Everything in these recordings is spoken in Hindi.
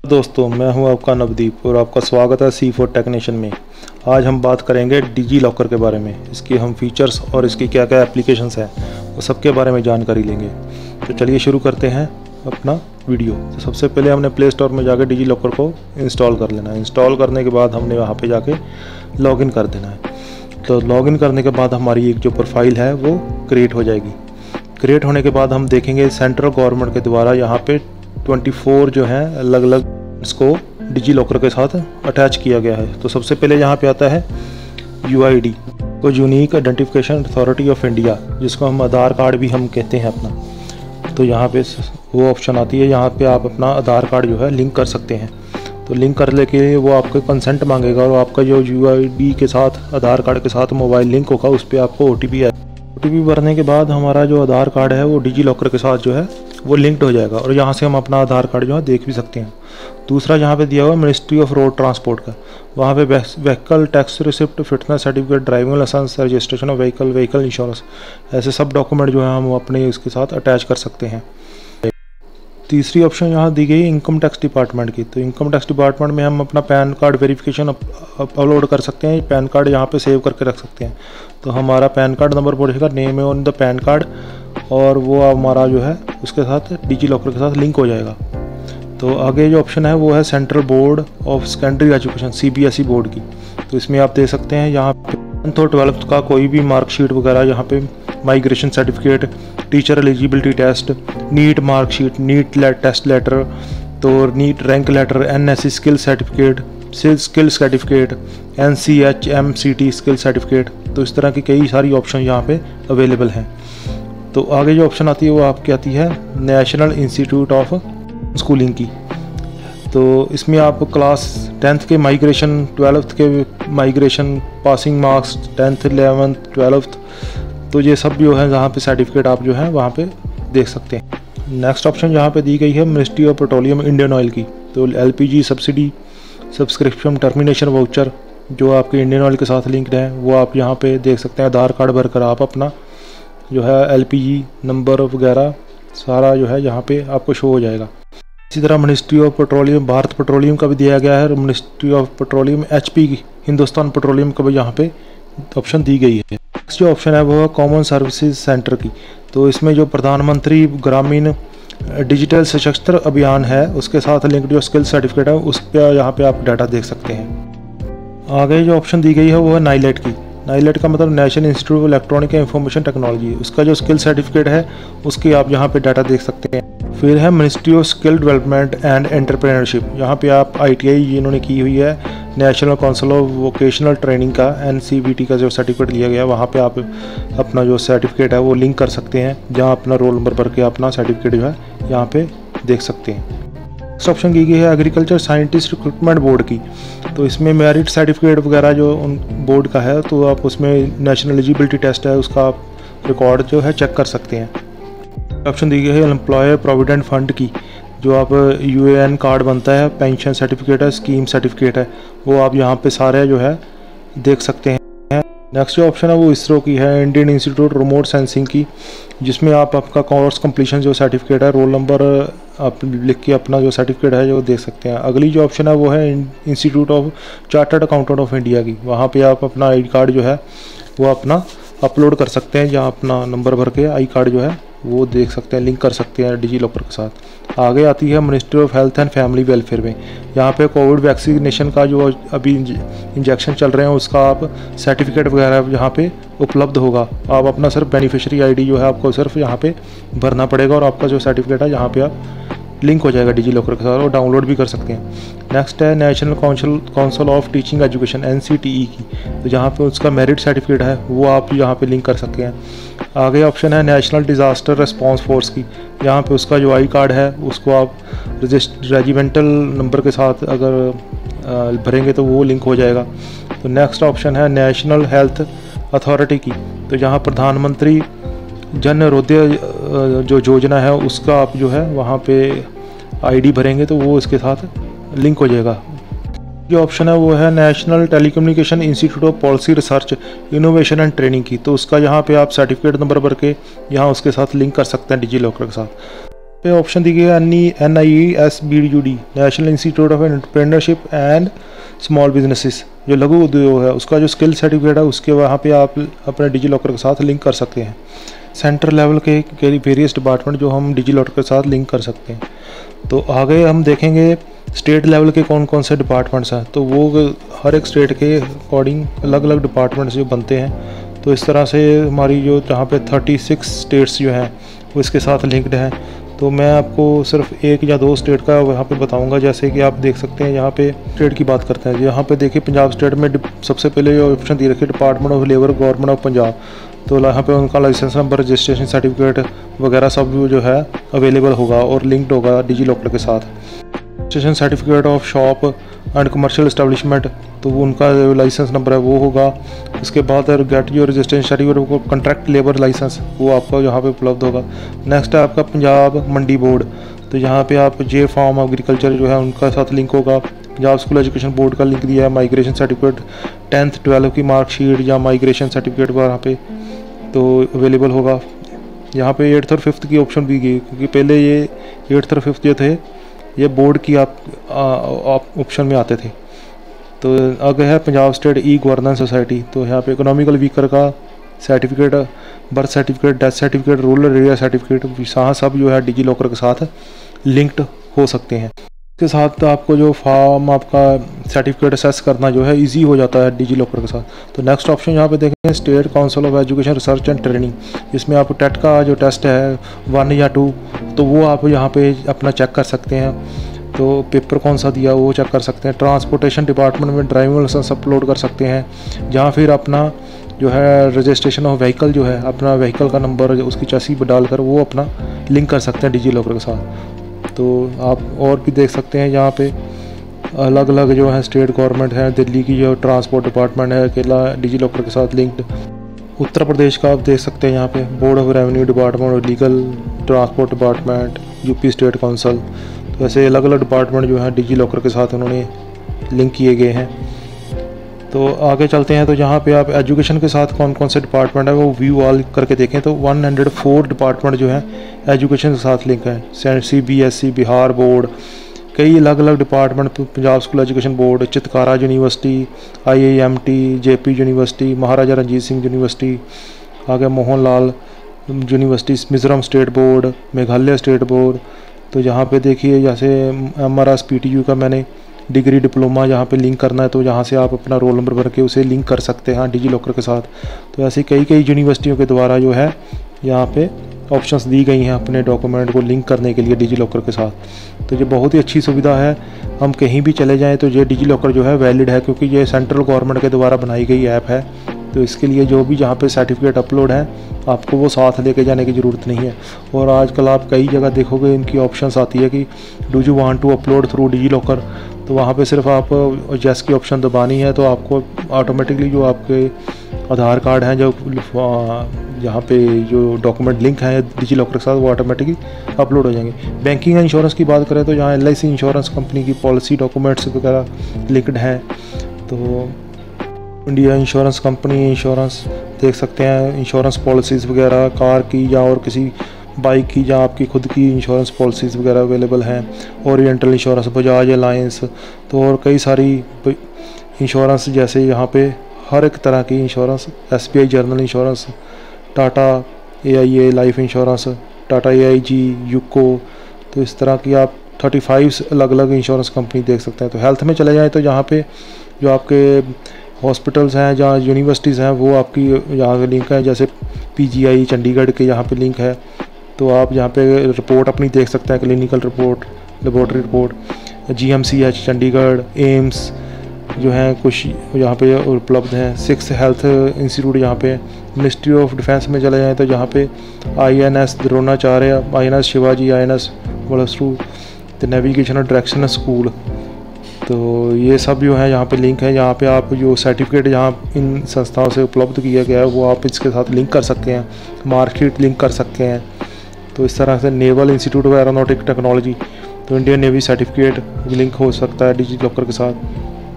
दोस्तों, मैं हूं आपका नवदीप और आपका स्वागत है C4 टेक्नीशियन में। आज हम बात करेंगे डिजी लॉकर के बारे में। इसकी हम फीचर्स और इसकी क्या क्या एप्लीकेशंस हैं वो सब के बारे में जानकारी लेंगे। तो चलिए शुरू करते हैं अपना वीडियो। तो सबसे पहले हमने प्ले स्टोर में जाकर डिजी लॉकर को इंस्टॉल कर लेना है। इंस्टॉल करने के बाद हमने वहाँ पर जाके लॉगिन कर देना है। तो लॉगिन करने के बाद हमारी एक जो प्रोफाइल है वो क्रिएट हो जाएगी। क्रिएट होने के बाद हम देखेंगे सेंट्रल गवर्नमेंट के द्वारा यहाँ पे 24 जो है अलग अलग इसको डिजी लॉकर के साथ अटैच किया गया है। तो सबसे पहले यहाँ पे आता है UID को unique identification authority of India, जिसको हम आधार कार्ड भी हम कहते हैं अपना। तो यहाँ पे वो ऑप्शन आती है, यहाँ पे आप अपना आधार कार्ड जो है लिंक कर सकते हैं। तो लिंक करने के लिए वो आपको कंसेंट मांगेगा और आपका जो UID के साथ आधार कार्ड के साथ मोबाइल लिंक होगा उस पर आपको OTP आएगा। OTP भरने के बाद हमारा जो आधार कार्ड है वो डिजी लॉकर के साथ जो है वो लिंक्ड हो जाएगा और यहाँ से हम अपना आधार कार्ड जो है देख भी सकते हैं। दूसरा यहाँ पे दिया हुआ है मिनिस्ट्री ऑफ रोड ट्रांसपोर्ट का, वहाँ पे vehicle tax receipt, fitness certificate, driving licence, registration of vehicle insurance, ऐसे सब डॉक्यूमेंट जो है हम अपने इसके साथ अटैच कर सकते हैं। तीसरी ऑप्शन यहाँ दी गई इनकम टैक्स डिपार्टमेंट की। तो इनकम टैक्स डिपार्टमेंट में हम अपना पैन कार्ड वेरिफिकेशन अपलोड कर सकते हैं। पैन कार्ड यहाँ पे सेव करके रख सकते हैं। तो हमारा पैन कार्ड नंबर पड़ेगा name on the pan card और वो हमारा जो है उसके साथ डिजी लॉकर के साथ लिंक हो जाएगा। तो आगे जो ऑप्शन है वो है central board of secondary education CBSE board की। तो इसमें आप देख सकते हैं यहाँ पे 10th और 12th का कोई भी मार्कशीट वगैरह, यहाँ पे migration certificate, teacher eligibility test, NEET marksheet, NEET test letter, तो NEET rank letter, NSE skill certificate, skill certificate, NCHMCT skill certificate. तो इस तरह की कई सारी ऑप्शन यहाँ पे अवेलेबल हैं। तो आगे जो ऑप्शन आती है वो आपकी आती है नेशनल इंस्टीट्यूट ऑफ स्कूलिंग की। तो इसमें आप क्लास 10th के माइग्रेशन, 12th के migration, passing marks 10th 11th 12th, तो ये सब जो है जहाँ पे सर्टिफिकेट आप जो है वहाँ पे देख सकते हैं। नेक्स्ट ऑप्शन यहाँ पे दी गई है ministry of petroleum Indian oil की। तो LPG subsidy, subscription termination voucher जो आपके इंडियन ऑयल के साथ लिंक्ड है वो आप यहाँ पे देख सकते हैं। आधार कार्ड भरकर आप अपना जो है LPG नंबर वगैरह सारा जो है यहाँ पे आपको शो हो जाएगा। इसी तरह ministry of petroleum, Bharat petroleum का भी दिया गया है। Ministry of petroleum HP Hindustan petroleum का भी यहाँ पे ऑप्शन दी गई है। नेक्स्ट जो ऑप्शन है वो है कॉमन सर्विसेज सेंटर की। तो इसमें जो प्रधानमंत्री ग्रामीण डिजिटल सशस्त्र अभियान है उसके साथ लिंक्ड जो स्किल सर्टिफिकेट है उस पर यहाँ पे आप डाटा देख सकते हैं। आगे जो ऑप्शन दी गई है वो है नाइलेट की। नाइलेट का मतलब national institute of electronic and information technology, उसका जो स्किल सर्टिफिकेट है उसकी आप यहाँ पे डाटा देख सकते हैं। फिर है ministry of skill development and entrepreneurship, यहाँ पे आप ITI जिन्होंने की हुई है, national council of vocational training का NCVT का जो सर्टिफिकेट लिया गया है वहाँ पे आप अपना जो सर्टिफिकेट है वो लिंक कर सकते हैं, जहाँ अपना रोल नंबर भर के अपना सर्टिफिकेट जो है यहाँ पे देख सकते हैं। नेक्स्ट ऑप्शन की गई है एग्रीकल्चर साइंटिस्ट रिक्रूटमेंट बोर्ड की। तो इसमें मेरिट सर्टिफिकेट वगैरह जो उन बोर्ड का है तो आप उसमें नेशनल एलिजिबिलिटी टेस्ट है उसका आप रिकॉर्ड जो है चेक कर सकते हैं। ऑप्शन दी गई है एम्प्लॉयर प्रोविडेंट फंड की। जो आप UAN कार्ड बनता है, पेंशन सर्टिफिकेट है, स्कीम सर्टिफिकेट है, वो आप यहाँ पे सारे जो है देख सकते हैं। नेक्स्ट जो ऑप्शन है वो ISRO की है, इंडियन इंस्टीट्यूट रिमोट सेंसिंग की, जिसमें आप आपका कोर्स कंप्लीशन जो सर्टिफिकेट है, रोल नंबर आप लिख के अपना जो सर्टिफिकेट है जो देख सकते हैं। अगली जो ऑप्शन है वो है institute of chartered accountant of India की। वहाँ पे आप अपना ID कार्ड जो है वो अपना अपलोड कर सकते हैं, जहाँ अपना नंबर भर के ID कार्ड जो है वो देख सकते हैं, लिंक कर सकते हैं डिजी लॉकर के साथ। आगे आती है ministry of health and family welfare में। यहाँ पे कोविड वैक्सीनेशन का जो अभी इंजेक्शन चल रहे हैं उसका आप सर्टिफिकेट वगैरह यहाँ पे उपलब्ध होगा। आप अपना सिर्फ बेनिफिशियरी ID जो है आपको सिर्फ यहाँ पे भरना पड़ेगा और आपका जो सर्टिफिकेट है यहाँ पे आप लिंक हो जाएगा डिजी लॉकर के साथ और डाउनलोड भी कर सकते हैं। नेक्स्ट है national council of teaching education NCTE की। तो जहाँ पे उसका मेरिट सर्टिफिकेट है वो आप यहाँ पे लिंक कर सकते हैं। आगे ऑप्शन है नेशनल डिज़ास्टर रिस्पांस फोर्स की। यहाँ पे उसका जो ID कार्ड है उसको आप रेजिमेंटल नंबर के साथ अगर भरेंगे तो वो लिंक हो जाएगा। तो नेक्स्ट ऑप्शन है नेशनल हेल्थ अथॉरिटी की। तो जहाँ प्रधानमंत्री जन आरोग्य जो योजना है उसका आप जो है वहाँ पे ID भरेंगे तो वो इसके साथ लिंक हो जाएगा। जो ऑप्शन है वो है national telecommunication institute of policy research innovation and training की। तो उसका यहाँ पे आप सर्टिफिकेट नंबर भर के यहाँ उसके साथ लिंक कर सकते हैं डिजी लॉकर के साथ। पे ऑप्शन दी गई है NIESBUD, national institute of entrepreneurship and small businesses, जो लघु उद्योग है उसका जो स्किल सर्टिफिकेट है उसके वहाँ पे आप अपने डिजी लॉकर के साथ लिंक कर सकते हैं। सेंटर लेवल के वेरियस डिपार्टमेंट जो हम डिजी लॉकर के साथ लिंक कर सकते हैं। तो आगे हम देखेंगे स्टेट लेवल के कौन कौन से डिपार्टमेंट्स हैं, तो वो हर एक स्टेट के अकॉर्डिंग अलग अलग डिपार्टमेंट्स जो बनते हैं। तो इस तरह से हमारी जो जहाँ पे 36 स्टेट्स जो हैं वो इसके साथ लिंक्ड हैं। तो मैं आपको सिर्फ एक या दो स्टेट का यहाँ पे बताऊंगा। जैसे कि आप देख सकते हैं यहाँ पे स्टेट की बात करते हैं। यहाँ पे देखिए पंजाब स्टेट में सबसे पहले जो ऑप्शन दी रखी है department of labour government of Punjab. तो यहाँ पे उनका लाइसेंस नंबर, रजिस्ट्रेशन सर्टिफिकेट वगैरह सब जो है अवेलेबल होगा और लिंक्ड होगा डिजी लॉकर के साथ। Registration certificate of shop and commercial establishment, तो वो उनका लाइसेंस नंबर है वो होगा। उसके बाद गेट योर रजिस्ट्रेशन सर्टिफिकेट को कॉन्ट्रैक्ट लेबर लाइसेंस, वो आपका यहाँ पे उपलब्ध होगा। नेक्स्ट है आपका पंजाब मंडी बोर्ड, तो यहाँ पे आप जे फार्म एग्रीकल्चर जो है उनका साथ लिंक होगा। पंजाब स्कूल एजुकेशन बोर्ड का लिंक दिया है। माइग्रेशन सर्टिफिकेट 10th 12th की मार्कशीट या माइग्रेशन सर्टिफिकेट वहाँ पे तो अवेलेबल होगा। यहाँ पे 8th और 5th की ऑप्शन भी गई, क्योंकि पहले ये 8th और 5th जो थे ये बोर्ड की आप ऑप्शन में आते थे। तो आगे है Punjab state e governance society, तो यहाँ पे इकोनॉमिकल वीकर का certificate, birth certificate, death certificate, rural area certificate सब जो है डिजी लॉकर के साथ लिंक्ड हो सकते हैं। इसके साथ आपको जो फॉर्म आपका सर्टिफिकेट असेस करना जो है इजी हो जाता है डिजी लॉकर के साथ। तो नेक्स्ट ऑप्शन यहाँ पे देखें state council of education research and training, इसमें आप टेट का जो टेस्ट है 1 या 2 तो वो आप यहाँ पे अपना चेक कर सकते हैं। तो पेपर कौन सा दिया वो चेक कर सकते हैं। ट्रांसपोर्टेशन डिपार्टमेंट में ड्राइविंग लाइसेंस अपलोड कर सकते हैं, जहाँ फिर अपना जो है रजिस्ट्रेशन ऑफ व्हीकल जो है अपना व्हीकल का नंबर उसकी चस्सी पर डालकर वो अपना लिंक कर सकते हैं डिजी लॉकर के साथ। तो आप और भी देख सकते हैं यहाँ पे अलग अलग जो है स्टेट गवर्नमेंट है। दिल्ली की जो ट्रांसपोर्ट डिपार्टमेंट है अकेला डिजी लॉकर के साथ लिंक्ड। उत्तर प्रदेश का आप देख सकते हैं यहाँ पे बोर्ड ऑफ रेवेन्यू डिपार्टमेंट और legal transport department, UP state council, तो ऐसे अलग अलग डिपार्टमेंट जो है डिजी लॉकर के साथ उन्होंने लिंक किए गए हैं। तो आगे चलते हैं। तो यहाँ पे आप एजुकेशन के साथ कौन कौन से डिपार्टमेंट है वो व्यू ऑल करके देखें तो 104 डिपार्टमेंट जो है एजुकेशन के साथ लिंक है। CBSE, बिहार बोर्ड, कई अलग अलग department, Punjab school education board, Chitkara university, IIMT, JP university, Maharaja Ranjit Singh university, आगे Mohanlal university, Mizoram state board, Meghalaya state board. तो यहाँ पे देखिए जैसे MRS PTU का मैंने डिग्री डिप्लोमा यहाँ पे लिंक करना है तो यहाँ से आप अपना रोल नंबर भर के उसे लिंक कर सकते हैं डिजी लॉकर के साथ। तो ऐसे कई यूनिवर्सिटियों के द्वारा जो है यहाँ पे ऑप्शंस दी गई हैं अपने डॉक्यूमेंट को लिंक करने के लिए डिजी लॉकर के साथ। तो ये बहुत ही अच्छी सुविधा है। हम कहीं भी चले जाएँ तो ये डिजी लॉकर जो है वैलिड है, क्योंकि ये सेंट्रल गवर्नमेंट के द्वारा बनाई गई ऐप है। तो इसके लिए जो भी जहाँ पे सर्टिफिकेट अपलोड है आपको वो साथ लेके जाने की ज़रूरत नहीं है। और आजकल आप कई जगह देखोगे इनकी ऑप्शंस आती है कि do you want to upload through DigiLocker, तो वहाँ पे सिर्फ आप येस की ऑप्शन दबानी है तो आपको ऑटोमेटिकली जो आपके आधार कार्ड हैं जो यहाँ पे जो डॉक्यूमेंट लिंक है डिजी लॉकर के साथ वो ऑटोमेटिकली अपलोड हो जाएंगे। बैंकिंग एंड इंश्योरेंस की बात करें तो यहाँ LIC इंश्योरेंस कंपनी की पॉलिसी डॉक्यूमेंट्स वगैरह लिंक्ड हैं। तो इंडिया इंश्योरेंस कंपनी इंश्योरेंस देख सकते हैं, इंश्योरेंस पॉलिसीज़ वगैरह कार की या और किसी बाइक की या आपकी खुद की इंश्योरेंस पॉलिसीज़ वगैरह अवेलेबल हैं। ओरिएंटल इंश्योरेंस, बजाज अलायंस, तो और कई सारी इंश्योरेंस जैसे यहाँ पे हर एक तरह की insurance, SBI general insurance, Tata AIA life insurance, Tata AIG, UCO, तो इस तरह की आप 35 अलग अलग इंश्योरेंस कंपनी देख सकते हैं। तो हेल्थ में चले जाएँ तो यहाँ पे जो आपके हॉस्पिटल्स हैं जहाँ यूनिवर्सिटीज़ हैं वो आपकी यहाँ पे लिंक है। जैसे PGI चंडीगढ़ के यहाँ पे लिंक है, तो आप यहाँ पे रिपोर्ट अपनी देख सकते हैं, clinical report, laboratory report. GMCH Chandigarh, AIIMS जो हैं कुछ यहाँ पे उपलब्ध हैं। 6 हेल्थ इंस्टीट्यूट यहाँ पे। मिनिस्ट्री ऑफ डिफेंस में चले जाएँ तो यहाँ पे INS Dronacharya, INS Shivaji, INS Valsura, the navigation और डायरेक्शन स्कूल, तो ये सब जो है यहाँ पे लिंक है। यहाँ पे आप जो सर्टिफिकेट यहाँ इन संस्थाओं से उपलब्ध किया गया है वो आप इसके साथ लिंक कर सकते हैं, मार्कशीट लिंक कर सकते हैं। तो इस तरह से naval institute of aeronautic technology, तो इंडियन नेवी सर्टिफिकेट लिंक हो सकता है डिजी लॉकर के साथ।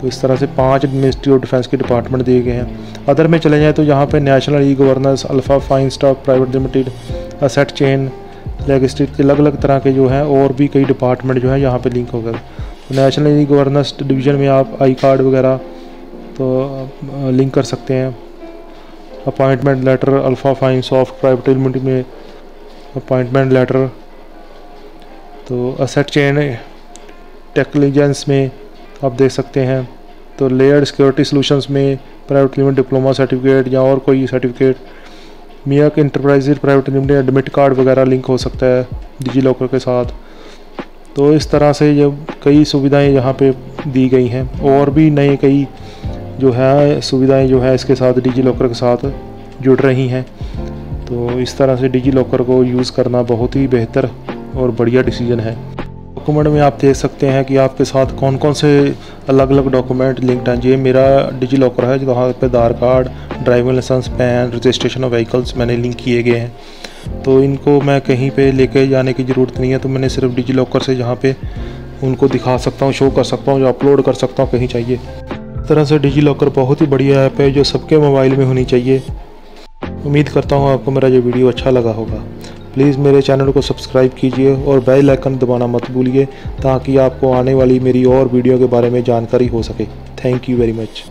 तो इस तरह से 5 मिनिस्ट्री ऑफ डिफेंस के डिपार्टमेंट दिए गए हैं। अदर में चले जाएँ तो यहाँ पे national e governance, alpha fine stock private limited, asset chain, legislative के अलग अलग तरह के जो हैं और भी कई डिपार्टमेंट जो हैं यहाँ पे लिंक हो गए। नेशनल ई गवर्नेंस डिवीज़न में आप आई कार्ड वगैरह तो लिंक कर सकते हैं। Appointment letter, alpha fine soft private limited में अपॉइंटमेंट लेटर, तो असेट चेन टेक्नोलॉजीज में आप देख सकते हैं। तो लेयर्ड सिक्योरिटी सॉल्यूशंस में प्राइवेट लिमिटेड डिप्लोमा सर्टिफिकेट या और कोई सर्टिफिकेट, मियाक enterprises private limited admit card वगैरह लिंक हो सकता है डिजी लॉकर के साथ। तो इस तरह से ये कई सुविधाएं यहाँ पे दी गई हैं और भी नए कई जो है सुविधाएं जो है इसके साथ डिजी लॉकर के साथ जुड़ रही हैं। तो इस तरह से डिजी लॉकर को यूज़ करना बहुत ही बेहतर और बढ़िया डिसीजन है। डॉक्यूमेंट में आप देख सकते हैं कि आपके साथ कौन कौन से अलग अलग डॉक्यूमेंट लिंक्ड हैं। ये मेरा डिजी लॉकर है जहाँ पे Aadhaar card, driving license, PAN, registration of vehicles मैंने लिंक किए गए हैं। तो इनको मैं कहीं पे लेके जाने की ज़रूरत नहीं है, तो मैंने सिर्फ डिजी लॉकर से जहाँ पे उनको दिखा सकता हूँ, शो कर सकता हूँ, जो अपलोड कर सकता हूँ कहीं चाहिए। इस तरह से डिजी लॉकर बहुत ही बढ़िया ऐप है जो सबके मोबाइल में होनी चाहिए। उम्मीद करता हूँ आपको मेरा ये वीडियो अच्छा लगा होगा। प्लीज़ मेरे चैनल को सब्सक्राइब कीजिए और बेल आइकन दबाना मत भूलिए ताकि आपको आने वाली मेरी और वीडियो के बारे में जानकारी हो सके। Thank you very much.